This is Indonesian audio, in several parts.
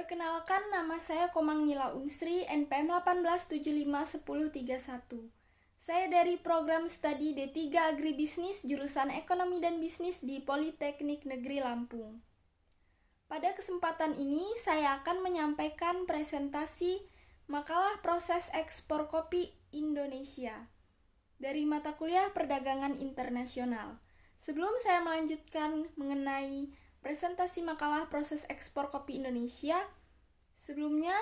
Perkenalkan, nama saya Komang Nila Unsri, NPM 18751031. Saya dari program studi D3 Agribisnis jurusan Ekonomi dan Bisnis di Politeknik Negeri Lampung. Pada kesempatan ini, saya akan menyampaikan presentasi makalah proses ekspor kopi Indonesia dari mata kuliah Perdagangan Internasional. Sebelum saya melanjutkan mengenai presentasi makalah proses ekspor kopi Indonesia, sebelumnya,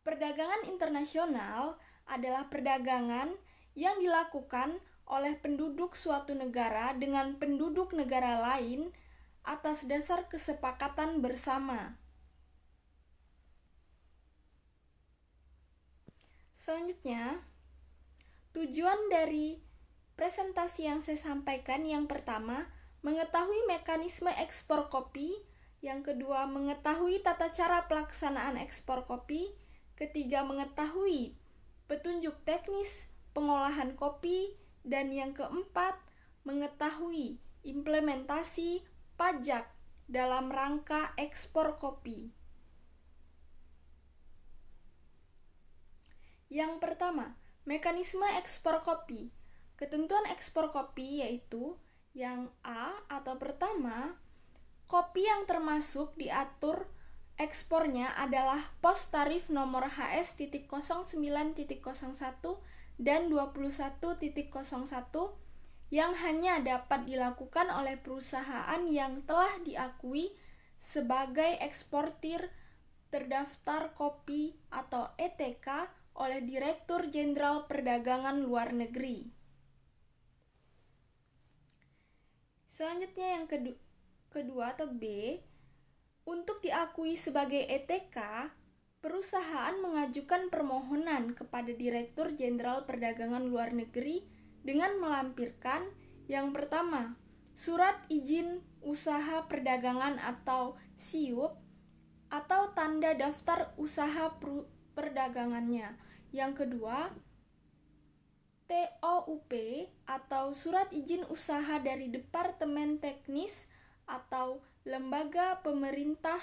perdagangan internasional adalah perdagangan yang dilakukan oleh penduduk suatu negara dengan penduduk negara lain atas dasar kesepakatan bersama. Selanjutnya, tujuan dari presentasi yang saya sampaikan yang pertama, mengetahui mekanisme ekspor kopi, yang kedua, mengetahui tata cara pelaksanaan ekspor kopi, ketiga, mengetahui petunjuk teknis pengolahan kopi, dan yang keempat, mengetahui implementasi pajak dalam rangka ekspor kopi. Yang pertama, mekanisme ekspor kopi. Ketentuan ekspor kopi yaitu yang A atau pertama, kopi yang termasuk diatur ekspornya adalah pos tarif nomor HS.09.01 dan 21.01 yang hanya dapat dilakukan oleh perusahaan yang telah diakui sebagai eksportir terdaftar kopi atau ETK oleh Direktur Jenderal Perdagangan Luar Negeri. Selanjutnya yang kedua atau B, untuk diakui sebagai ETK, perusahaan mengajukan permohonan kepada Direktur Jenderal Perdagangan Luar Negeri dengan melampirkan yang pertama, surat izin usaha perdagangan atau SIUP atau tanda daftar usaha perdagangannya. Yang kedua, TOUP atau surat izin usaha dari Departemen Teknis atau lembaga pemerintah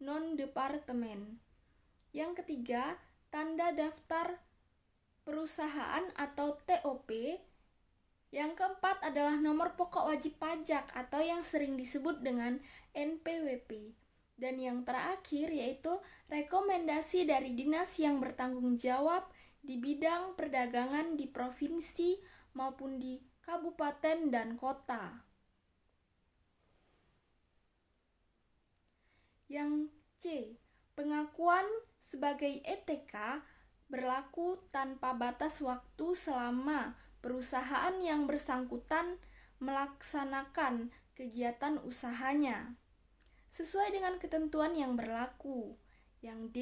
non-departemen. Yang ketiga, tanda daftar perusahaan atau TOP. Yang keempat adalah nomor pokok wajib pajak atau yang sering disebut dengan NPWP. Dan yang terakhir yaitu rekomendasi dari dinas yang bertanggung jawab di bidang perdagangan di provinsi maupun di kabupaten dan kota. Yang C, pengakuan sebagai ETK berlaku tanpa batas waktu selama perusahaan yang bersangkutan melaksanakan kegiatan usahanya sesuai dengan ketentuan yang berlaku. Yang D,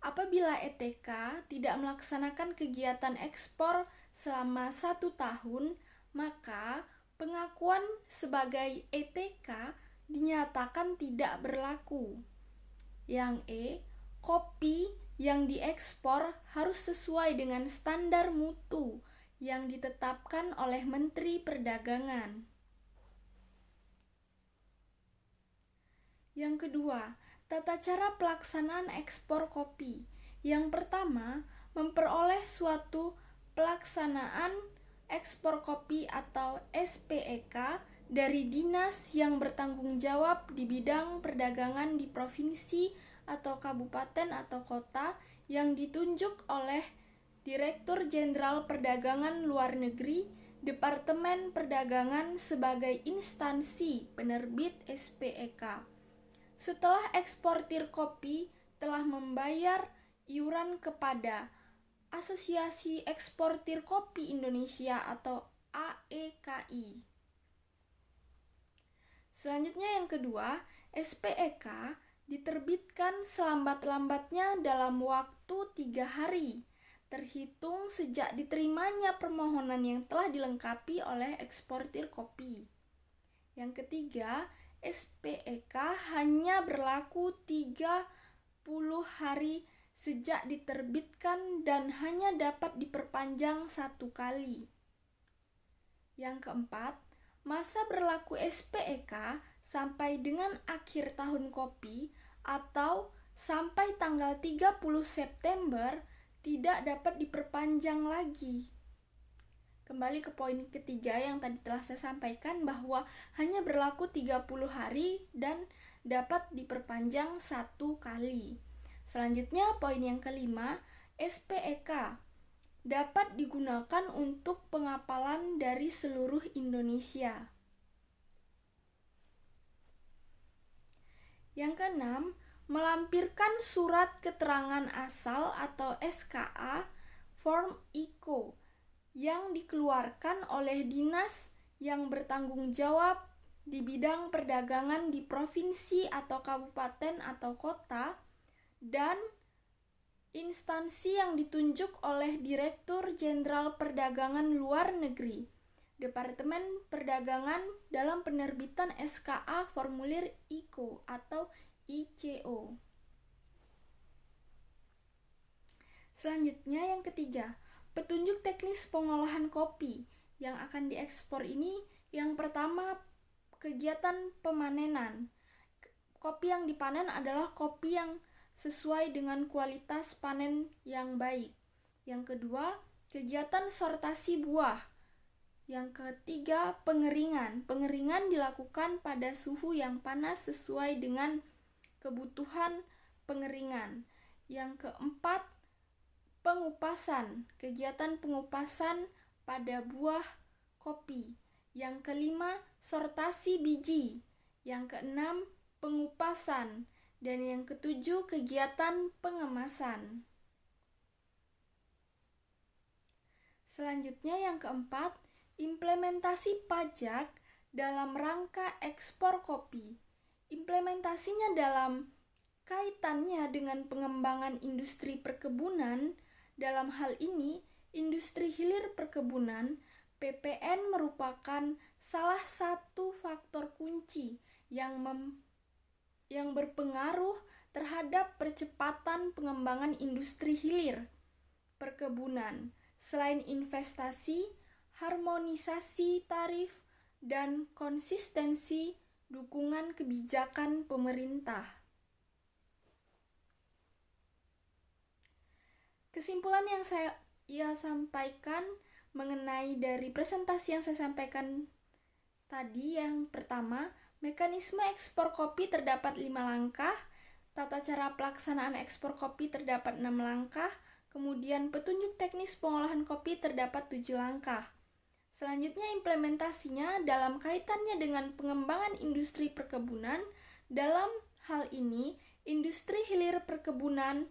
apabila ETK tidak melaksanakan kegiatan ekspor selama 1 tahun, maka pengakuan sebagai ETK dinyatakan tidak berlaku. Yang E, kopi yang diekspor harus sesuai dengan standar mutu yang ditetapkan oleh Menteri Perdagangan. Yang kedua, tata cara pelaksanaan ekspor kopi. Yang pertama, memperoleh suatu pelaksanaan ekspor kopi atau SPEK dari dinas yang bertanggung jawab di bidang perdagangan di provinsi atau kabupaten atau kota yang ditunjuk oleh Direktur Jenderal Perdagangan Luar Negeri, Departemen Perdagangan sebagai instansi penerbit SPEK. Setelah eksportir kopi telah membayar iuran kepada Asosiasi Eksportir Kopi Indonesia atau AEKI. Selanjutnya yang kedua, SPEK diterbitkan selambat-lambatnya dalam waktu 3 hari, terhitung sejak diterimanya permohonan yang telah dilengkapi oleh eksportir kopi. Yang ketiga, SPEK hanya berlaku 30 hari sejak diterbitkan dan hanya dapat diperpanjang 1 kali. Yang keempat, masa berlaku SPEK sampai dengan akhir tahun kopi atau sampai tanggal 30 September tidak dapat diperpanjang lagi. Kembali ke poin ketiga yang tadi telah saya sampaikan bahwa hanya berlaku 30 hari dan dapat diperpanjang 1 kali. Selanjutnya poin yang kelima, SPEK dapat digunakan untuk pengapalan dari seluruh Indonesia. Yang keenam, melampirkan surat keterangan asal atau SKA Form ICO yang dikeluarkan oleh dinas yang bertanggung jawab di bidang perdagangan di provinsi atau kabupaten atau kota dan instansi yang ditunjuk oleh Direktur Jenderal Perdagangan Luar Negeri, Departemen Perdagangan dalam penerbitan SKA Formulir ICO atau ICO. Selanjutnya yang ketiga, petunjuk teknis pengolahan kopi yang akan diekspor ini yang pertama kegiatan pemanenan. Kopi yang dipanen adalah kopi yang sesuai dengan kualitas panen yang baik. Yang kedua, kegiatan sortasi buah. Yang ketiga, pengeringan. Pengeringan dilakukan pada suhu yang panas sesuai dengan kebutuhan pengeringan. Yang keempat, pengupasan. Kegiatan pengupasan pada buah kopi. Yang kelima, sortasi biji. Yang keenam, pengupasan. Dan yang ketujuh, kegiatan pengemasan. Selanjutnya yang keempat, implementasi pajak dalam rangka ekspor kopi. Implementasinya dalam kaitannya dengan pengembangan industri perkebunan. Dalam hal ini, industri hilir perkebunan, PPN merupakan salah satu faktor kunci yang berpengaruh terhadap percepatan pengembangan industri hilir perkebunan. Selain investasi, harmonisasi tarif, dan konsistensi dukungan kebijakan pemerintah. Kesimpulan yang saya sampaikan mengenai dari presentasi yang saya sampaikan tadi, yang pertama, mekanisme ekspor kopi terdapat 5 langkah, tata cara pelaksanaan ekspor kopi terdapat 6 langkah, kemudian petunjuk teknis pengolahan kopi terdapat 7 langkah. Selanjutnya implementasinya dalam kaitannya dengan pengembangan industri perkebunan. Dalam hal ini, industri hilir perkebunan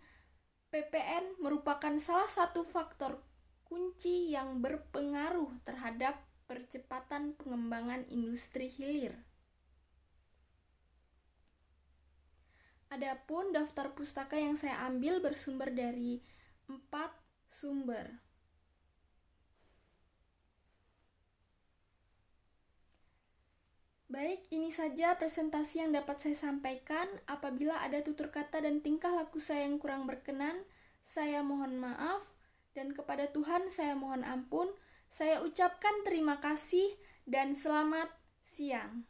PPN merupakan salah satu faktor kunci yang berpengaruh terhadap percepatan pengembangan industri hilir. Adapun daftar pustaka yang saya ambil bersumber dari 4 sumber. Baik, ini saja presentasi yang dapat saya sampaikan. Apabila ada tutur kata dan tingkah laku saya yang kurang berkenan, saya mohon maaf, dan kepada Tuhan saya mohon ampun. Saya ucapkan terima kasih dan selamat siang.